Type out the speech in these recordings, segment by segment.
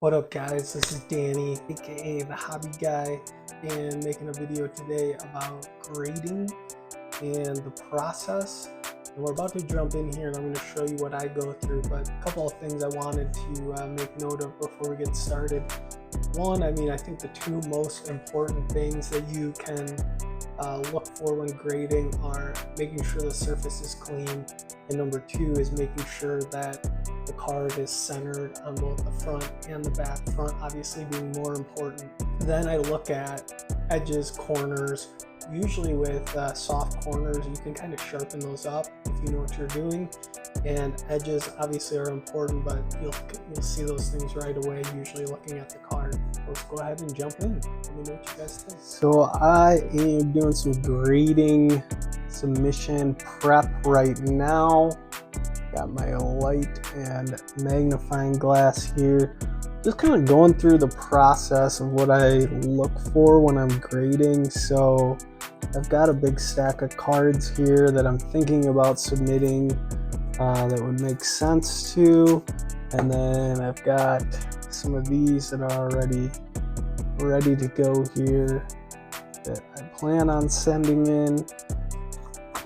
What up guys, this is Danny, aka The Hobby Guy, and making a video today about grading and the process. And we're about to jump in here and I'm going to show you what I go through, but a couple of things I wanted to make note of before we get started. One, I think the two most important things that you can look for when grading are making sure the surface is clean, and number two is making sure that the card is centered on both the front and the back, front obviously being more important. Then I look at edges, corners. Usually with soft corners you can kind of sharpen those up if you know what you're doing, and edges obviously are important, but you'll see those things right away usually looking at the card. Let's go ahead and jump in. Let me know what you guys think. So I am doing some grading submission prep right now. Got my light and magnifying glass here, just kind of going through the process of what I look for when I'm grading. So I've got a big stack of cards here that I'm thinking about submitting that would make sense to, and then I've got some of these that are already ready to go here that I plan on sending in.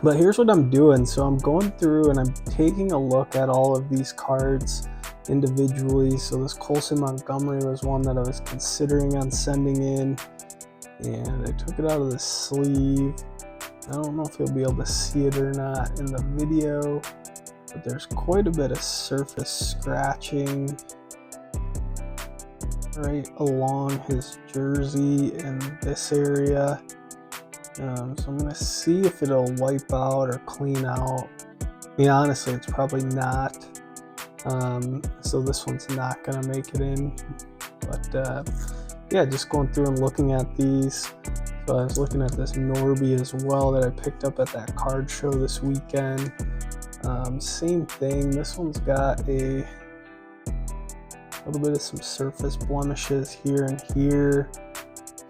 But here's what I'm doing. So I'm going through and I'm taking a look at all of these cards individually. So this Colson Montgomery was one that I was considering on sending in, and I took it out of the sleeve. I don't know if you'll be able to see it or not in the video, but there's quite a bit of surface scratching right along his jersey in this area. So I'm going to see if it'll wipe out or clean out. Honestly, it's probably not. So this one's not going to make it in. But yeah, just going through and looking at these. So I was looking at this Norby as well that I picked up at that card show this weekend. Same thing. This one's got a little bit of some surface blemishes here and here.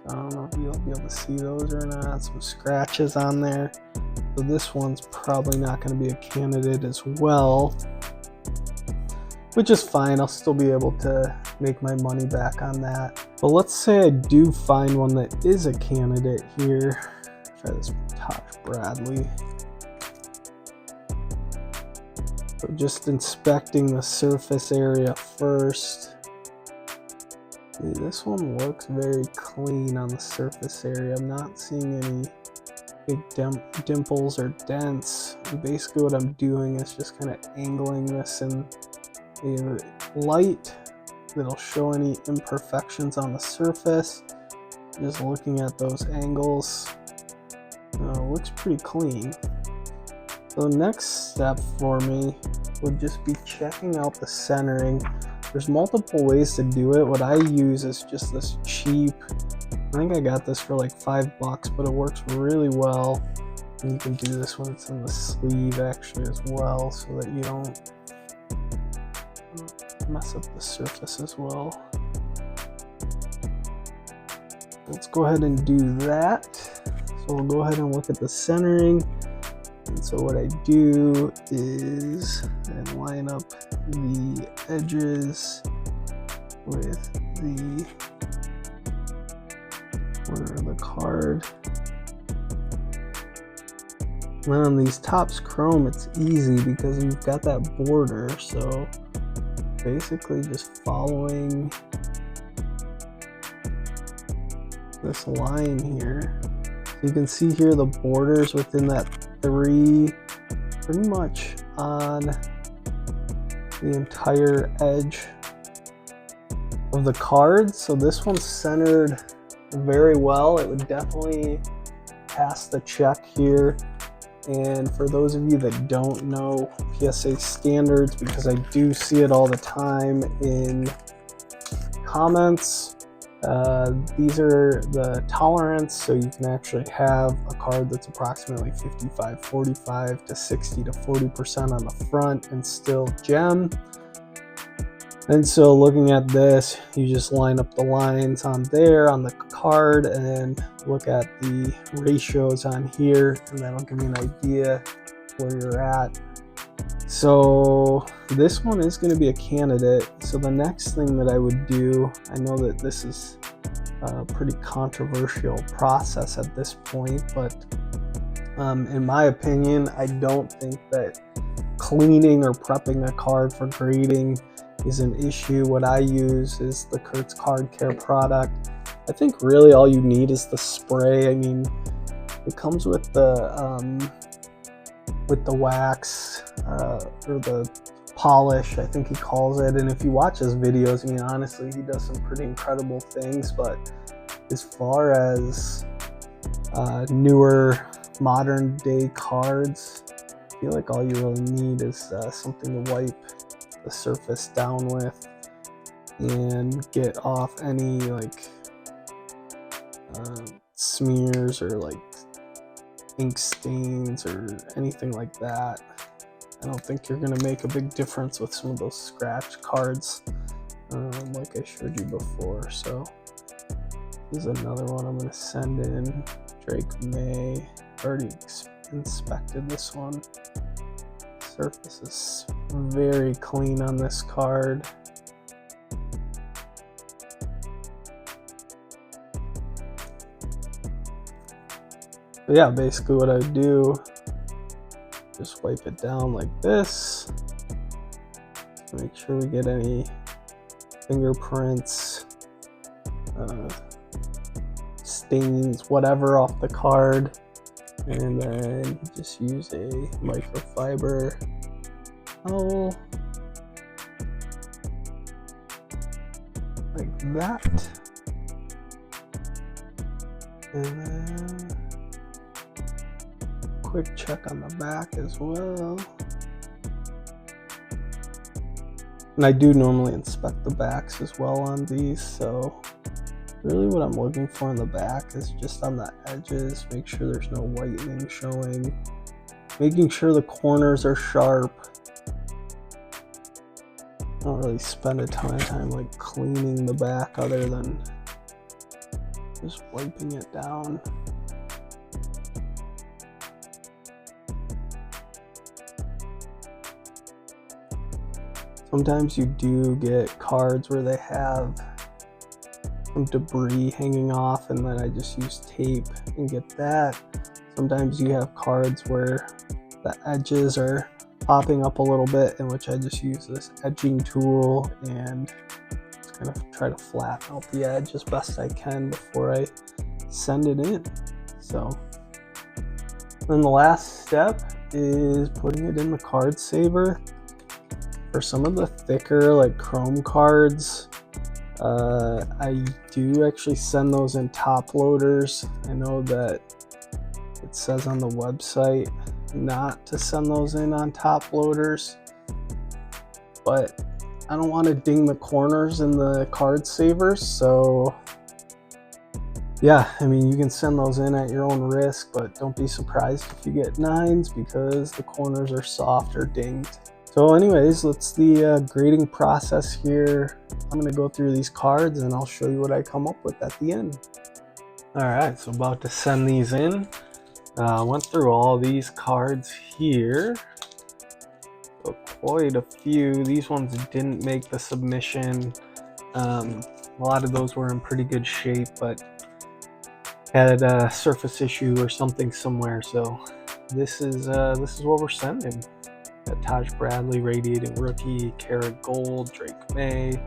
I don't know if you'll be able to see those or not. Some scratches on there. So this one's probably not going to be a candidate as well, which is fine. I'll still be able to make my money back on that. But let's say I do find one that is a candidate here. Try this Tosh Bradley. So just inspecting the surface area first. This one looks very clean on the surface area. I'm not seeing any big dimples or dents. And basically what I'm doing is just kind of angling this in a light that'll show any imperfections on the surface. Just looking at those angles. Looks pretty clean. So the next step for me would just be checking out the centering. There's multiple ways to do it. What I use is just this cheap, I think I got this for like $5, but it works really well. And you can do this when it's in the sleeve actually as well, so that you don't mess up the surface as well. Let's go ahead and do that. So we'll go ahead and look at the centering. And so what I do is I line up the edges with the corner of the card. And on these Topps Chrome, it's easy because you've got that border. So basically just following this line here. So you can see here the borders within that 3 pretty much on the entire edge of the card. So this one's centered very well. It would definitely pass the check here. And for those of you that don't know PSA standards, because I do see it all the time in comments, these are the tolerance, so you can actually have a card that's approximately 55-45 to 60 to 40% on the front and still gem. And so looking at this, you just line up the lines on there on the card and look at the ratios on here, and that'll give you an idea where you're at. So this one is going to be a candidate. So the next thing that I would do, I know that this is a pretty controversial process at this point, but in my opinion, I don't think that cleaning or prepping a card for grading is an issue. What I use is the Kurtz Card Care product. I think really all you need is the spray. I mean, it comes with the wax or the polish, I think he calls it. And if you watch his videos, I mean, honestly, he does some pretty incredible things. But as far as newer modern day cards, I feel like all you really need is something to wipe the surface down with and get off any like smears or like ink stains or anything like that. I don't think you're going to make a big difference with some of those scratch cards like I showed you before. So this is another one I'm going to send in. Drake May. Already inspected this one. Surface is very clean on this card. But yeah, basically what I would do, just wipe it down like this. Make sure we get any fingerprints, stains, whatever off the card. And then just use a microfiber towel like that. And then quick check on the back as well. And I do normally inspect the backs as well on these, so really what I'm looking for in the back is just on the edges, make sure there's no whitening showing, making sure the corners are sharp. I don't really spend a ton of time like cleaning the back other than just wiping it down. Sometimes you do get cards where they have some debris hanging off, and then I just use tape and get that. Sometimes you have cards where the edges are popping up a little bit, in which I just use this edging tool and just kind of try to flatten out the edge as best I can before I send it in. So then the last step is putting it in the card saver. For some of the thicker like chrome cards, I do actually send those in top loaders. I know that it says on the website not to send those in on top loaders, but I don't want to ding the corners in the card savers. So yeah, I mean, you can send those in at your own risk, but don't be surprised if you get 9s because the corners are soft or dinged. So anyways, that's the grading process here. I'm going to go through these cards and I'll show you what I come up with at the end. Alright, so about to send these in. Went through all these cards here. So quite a few. These ones didn't make the submission. A lot of those were in pretty good shape, but had a surface issue or something somewhere. So this is what we're sending. Got Taj Bradley, Radiating Rookie, Karat Gold, Drake May,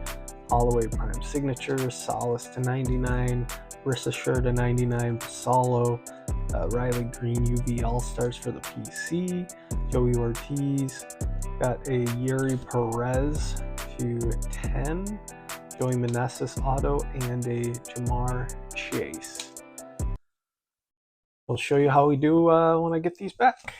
Holloway Prime Signature, Solace to 99, Brisa Schur to 99, Solo, Riley Green UV All-Stars for the PC, Joey Ortiz, got a Yuri Perez to 10, Joey Meneses Auto, and a Jamar Chase. I'll show you how we do when I get these back.